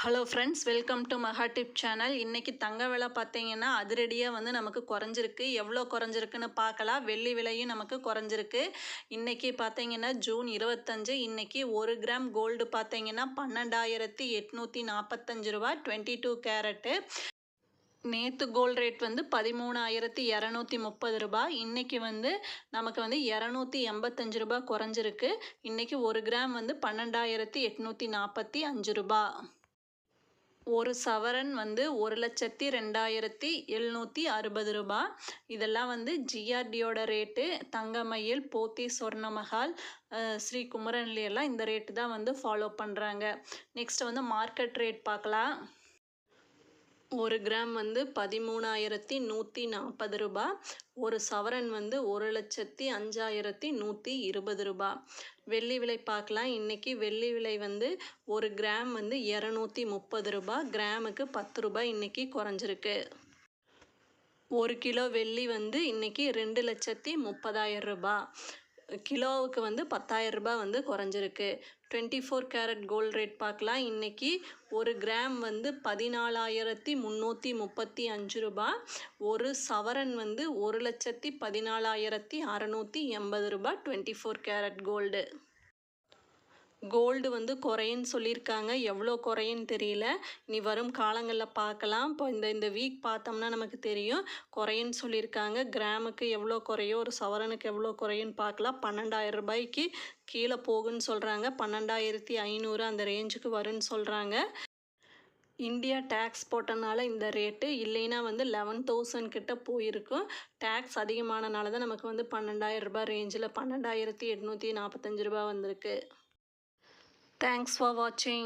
Hello friends, welcome to மகா tip channel. இன்றைக்கி தங்க விலை பார்த்தீங்கன்னா அதிரடியாக நமக்கு குறைஞ்சிருக்கு. எவ்வளோ குறைஞ்சிருக்குன்னு பார்க்கலாம். வெள்ளி விலையும் நமக்கு குறைஞ்சிருக்கு. இன்றைக்கி பார்த்தீங்கன்னா ஜூன் 25. இன்றைக்கி 1 கிராம் கோல்டு பார்த்தீங்கன்னா 12,845 ரூபா 22 கேரட்டு. நேற்று கோல்டு ரேட் 13,230 ரூபா. இன்றைக்கி நமக்கு 285 ரூபா குறைஞ்சிருக்கு. இன்றைக்கி 1 கிராம் 12,845 ரூபா. ஒரு சவரன் 1,02,760 ரூபா. இதெல்லாம் ஜிஆர்டியோட ரேட்டு. தங்கமயில், போத்தி, சொர்ணமஹால், ஸ்ரீ குமரன்ல எல்லாம் இந்த ரேட்டு தான் ஃபாலோ பண்ணுறாங்க. நெக்ஸ்ட் மார்க்கெட் ரேட் பார்க்கலாம். ஒரு கிராம் 13,140 ரூபா. ஒரு சவரன் 1,05,120 ரூபா. வெள்ளி விலை பார்க்கலாம். இன்றைக்கி வெள்ளி விலை 1 கிராம் 230 ரூபா. கிராமுக்கு 10 ரூபாய் இன்றைக்கி குறைஞ்சிருக்கு. 1 கிலோ வெள்ளி இன்றைக்கி 2,30,000 ரூபா. கிலோவுக்கு 10,000 ரூபாய் குறைஞ்சிருக்கு. 24 கேரட் கோல்டு ரேட் பார்க்கலாம். இன்றைக்கி 1 கிராம் 14,335 ரூபா. ஒரு சவரன் 1,14,680 ரூபா. 24 கேரட் கோல்டு. கோல்டு குறையுன்னு சொல்லியிருக்காங்க. எவ்வளோ குறையுன்னு தெரியல. இனி வரும் காலங்களில் பார்க்கலாம். இப்போ இந்த வீக் பார்த்தோம்னா நமக்கு தெரியும். குறையுன்னு சொல்லியிருக்காங்க. கிராமுக்கு எவ்வளோ குறையும், ஒரு சவரனுக்கு எவ்வளோ குறையுன்னு பார்க்கலாம். 12,000 ரூபாய்க்கு கீழே போகுன்னு சொல்கிறாங்க. 12,500 அந்த ரேஞ்சுக்கு வரும்னு சொல்கிறாங்க. இந்தியா டேக்ஸ் போட்டனால இந்த ரேட்டு, இல்லைன்னா 11,000 கிட்ட போயிருக்கும். டேக்ஸ் அதிகமானனால தான் நமக்கு 12,000 ரூபாய் ரேஞ்சில் 12,845 ரூபா வந்திருக்கு. Thanks for watching.